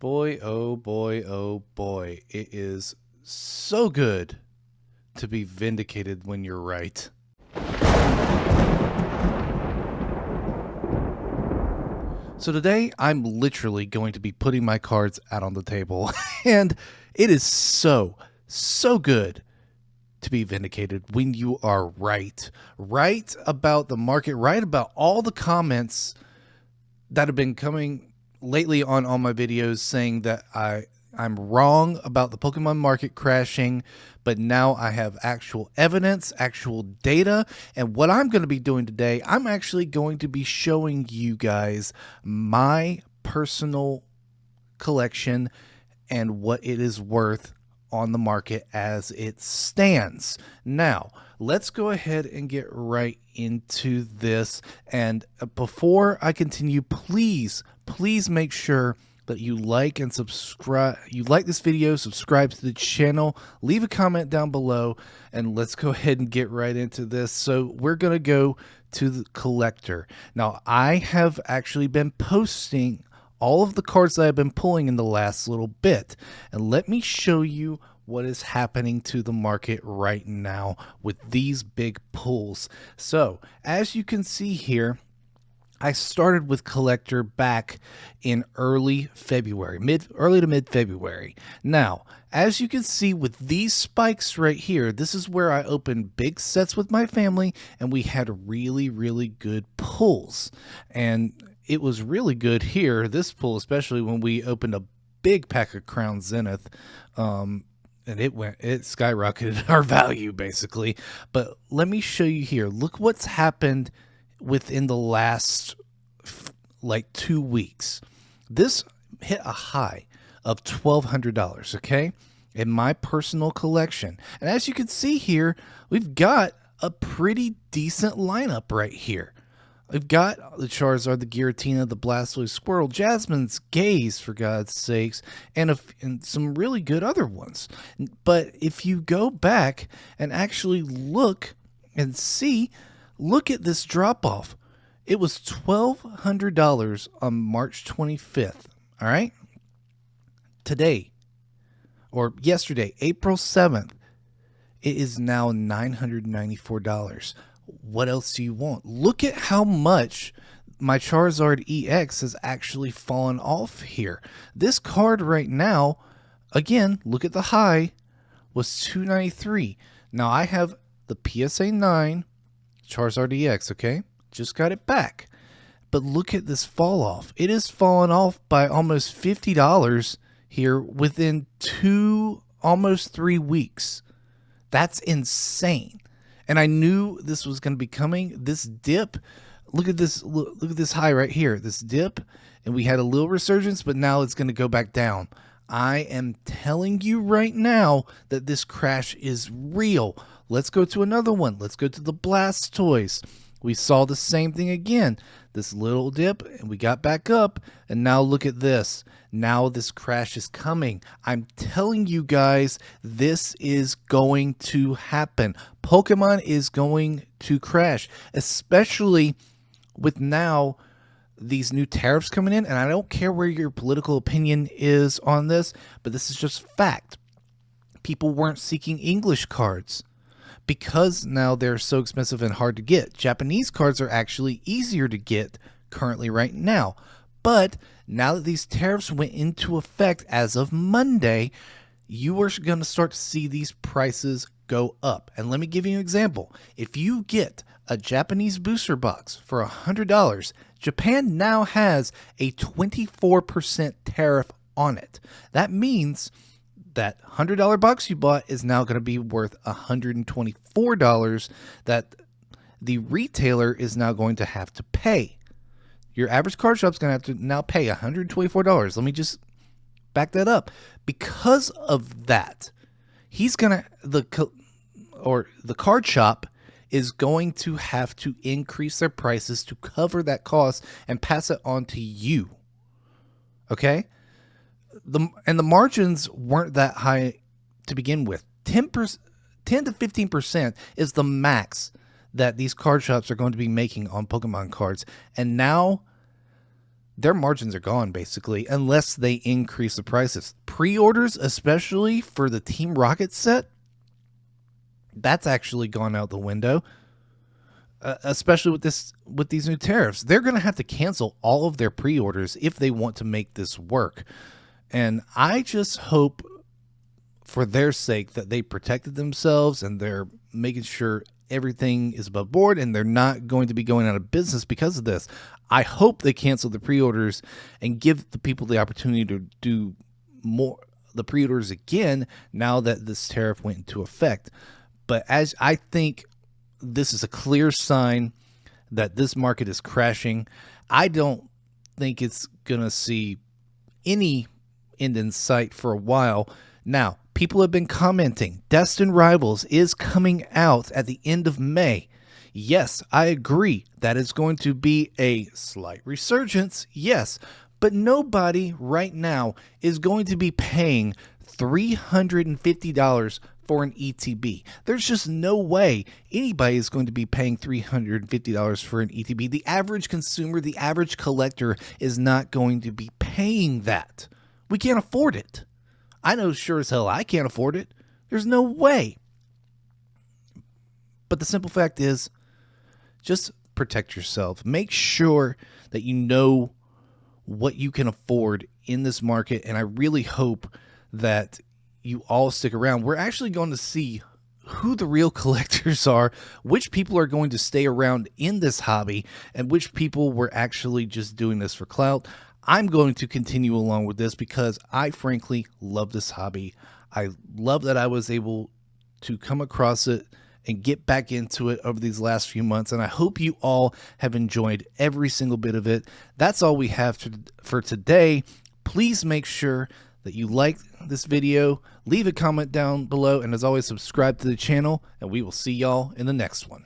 Boy, oh boy, it is so good to be vindicated when you're right. So today, I'm literally going to be putting my cards out on the table, and it is so good to be vindicated when you are right. Right about the market, right about all the comments that have been coming lately on all my videos saying that I'm wrong about the Pokemon market crashing, but now I have actual evidence, actual data, and what I'm going to be doing today, I'm actually going to be showing you guys my personal collection and what it is worth on the market as it stands. Now, let's go ahead and get right into this. And before I continue, please make sure that you like and subscribe. You like this video, subscribe to the channel, leave a comment down below, and let's go ahead and get right into this. So we're going to go to the collector. Now, I have actually been posting all of the cards that I've been pulling in the last little bit. And let me show you what is happening to the market right now with these big pulls. So as you can see here, I started with collector back in early February, early to mid February. Now, as you can see with these spikes right here, this is where I opened big sets with my family and we had really good pulls. And it was really good here, this pull, especially when we opened a big pack of Crown Zenith. And it skyrocketed our value basically. But let me show you here. Look what's happened within the last like 2 weeks. This hit a high of $1,200, okay, in my personal collection. And as you can see here, we've got a pretty decent lineup right here. We've got the Charizard, the Giratina, the Blastoise, Squirtle, Jasmine's Gaze, for God's sakes, and some really good other ones. But if you go back and actually look and see, look at this drop-off. It was $1,200 on March 25th, all right? Today, or yesterday, April 7th, it is now $994. What else do you want? Look at how much my Charizard EX has actually fallen off here. This card right now, again, look at the high, was $293. Now I have the PSA 9 Charizard EX, okay? Just got it back. But look at this fall off. It has fallen off by almost $50 here within almost 3 weeks. That's insane. And I knew this was going to be coming. This dip, look at this high right here. This dip, and we had a little resurgence, but now it's going to go back down. I am telling you right now that this crash is real. Let's go to another one. Let's go to the Blastoise. We saw the same thing again. This little dip, and we got back up, and now look at this. Now this crash is coming. I'm telling you guys, this is going to happen. Pokemon is going to crash, especially with now these new tariffs coming in. And I don't care where your political opinion is on this, but this is just fact. People weren't seeking English cards because now they're so expensive and hard to get. Japanese cards are actually easier to get currently right now. But now that these tariffs went into effect as of Monday, you are going to start to see these prices go up. And let me give you an example. If you get a Japanese booster box for $100, Japan now has a 24% tariff on it. That means that $100 box you bought is now going to be worth $124 that the retailer is now going to have to pay. Your average card shop's going to have to now pay $124. Let me just back that up. Because of that, the card shop is going to have to increase their prices to cover that cost and pass it on to you. Okay? And the margins weren't that high to begin with. 10 to 15% is the max that these card shops are going to be making on Pokemon cards. And now their margins are gone basically, unless they increase the prices. Pre-orders, especially for the Team Rocket set, that's actually gone out the window. Especially with these new tariffs, they're going to have to cancel all of their pre-orders if they want to make this work. And I just hope, for their sake, that they protected themselves and they're making sure everything is above board and they're not going to be going out of business because of this. I hope they cancel the pre-orders and give the people the opportunity to do more the pre-orders again now that this tariff went into effect. But as I think this is a clear sign that this market is crashing. I don't think it's going to see any end in sight for a while. Now, people have been commenting, Destined Rivals is coming out at the end of May. Yes, I agree. That is going to be a slight resurgence, yes. But nobody right now is going to be paying $350 for an ETB. There's just no way anybody is going to be paying $350 for an ETB. The average consumer, the average collector is not going to be paying that. We can't afford it. I know sure as hell I can't afford it. There's no way. But the simple fact is, just protect yourself. Make sure that you know what you can afford in this market, and I really hope that you all stick around. We're actually going to see who the real collectors are, which people are going to stay around in this hobby, and which people were actually just doing this for clout. I'm going to continue along with this because I frankly love this hobby. I love that I was able to come across it and get back into it over these last few months, and I hope you all have enjoyed every single bit of it. That's all we have for today. Please make sure that you like this video, leave a comment down below, and as always, subscribe to the channel, and we will see y'all in the next one.